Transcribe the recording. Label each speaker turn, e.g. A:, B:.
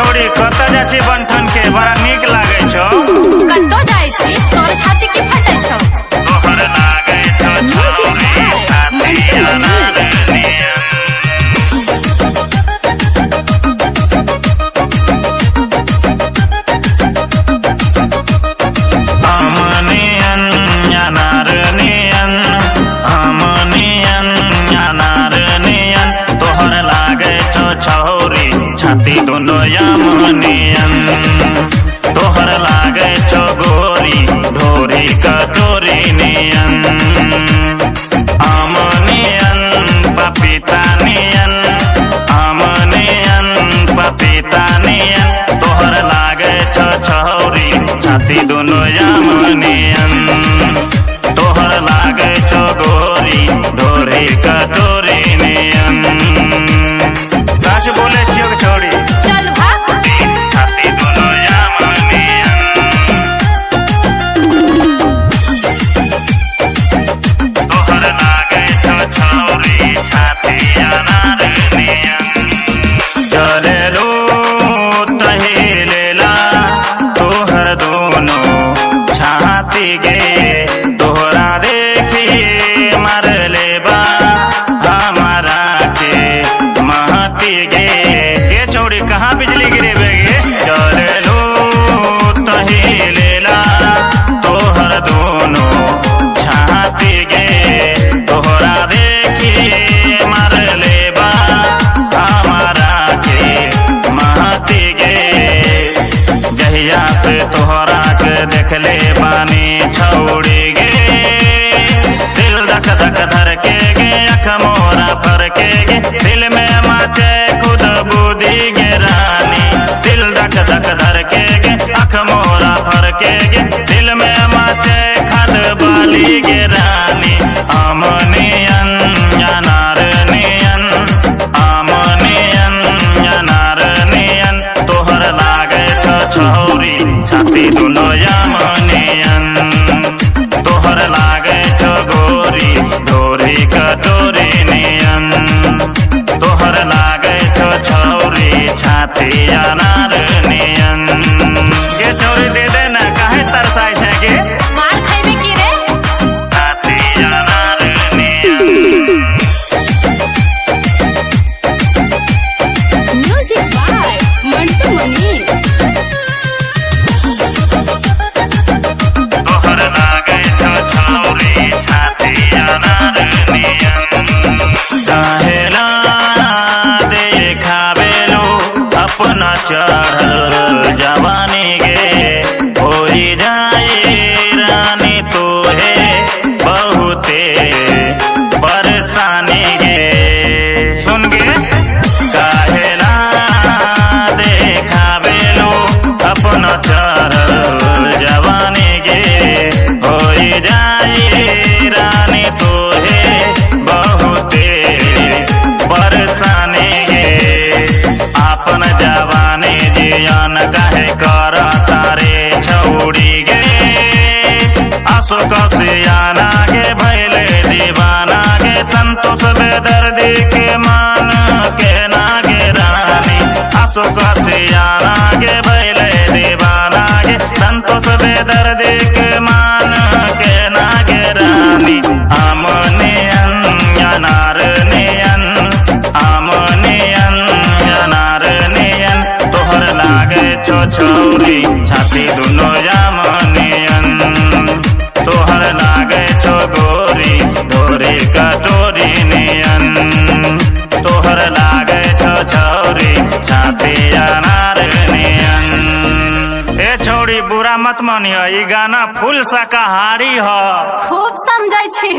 A: छौड़ी कत जाछि बंठन के बड़ा नीक लागे छौ।
B: कतो जाय छी तोर छाती की फटै छौ।
A: तोहर लागे छौ छौड़ी छाती अनार नियन। आमनियन अनार नियन, आमनियन अनार नियन, तोहर लागे छौ छौड़ी छाती दोनों आमनियन। तोहर लागे छौ गोरी ढोरी कटोरी नियन। आमनियन पपीता नियन, आमनियन पपीता नियन, तोहर लागे छौ छौरी छाती दोनों आमनियन। तोहर लागे छौ गोरी ढोरी कटोरी नियन। सच बोले छियो छौड़ी
B: चल भाग।
A: छाती दोनों आमनियन। तोहर लागे छौ छौरी छाती अनार नियन। चले लो तही लेला तोहर दोनों छाती गे, तोहरा देखी मार लेबा हमारा के महती गे। ये छौड़ी कहाँ बिजली गिरेबे गे। चले लो तही लेला तोहर दोनों छाती गे, तोहरा देखी मार लेबा हमारा के महती गे। जहिया से तोहरा के देखले बानी छौड़ी गे, दिल धक धक धर के गे, अख मोरा फर के गे, दिल में माचे खुद बुद्धि गे रानी। दिल धक धक धर के गे, अख मोरा फर के गे, दिल में माचे खद बाली गे रानी। आमनियन अनार नियन, आमनियन अनार नियन, तोहर लागे छौ छौरी छाती दोनों आमनियन। तोहर लागे छौ गोरी ढोरी कटोरी नियन। तोहर लागे छौ छौरी छाती अनार नियन। गे छौरी दे दे ना, काहे तरसाय छै गे।
B: मार खैबे की रे।
A: छाती अनार नियन।
B: म्यूजिक बाय मंटू मनी।
A: तोहर लागे छौ छौरी छाती अनार नियन। काहेला देखावेलो अपना चढ़ल जवानी गे, होई जाए रानी तोहे बहुते परेशानी गे। सुन गे काहेला देखावेलो अपना चढ़ल जवानी गे, होई जाए रानी तोहे बहुते परेशानी गे। आपन जवानी जियान काहे कर तारे छौड़ी गे, अशोक सियाना गे भैले दीवाना गे, संतोष बेदर्दी के मान के ना गे रानी। अशोक सियाना गे भैले दीवाना गे, संतोष बेदर्दी के मान के ना गे रानी। आमनियन अनार नियन, आमनियन अनार नियन, तोहर लागे छौ छौरी छाती दोनों आमनियन। तोहर लागे छौ गोरी ढोरी कटोरी नियन। तोहर लागे छौ छौरी छाती अनार नियन। ए छौड़ी बुरा मत मानिह, ई गाना फुल शाकाहारी ह।
B: खूब समझै छी।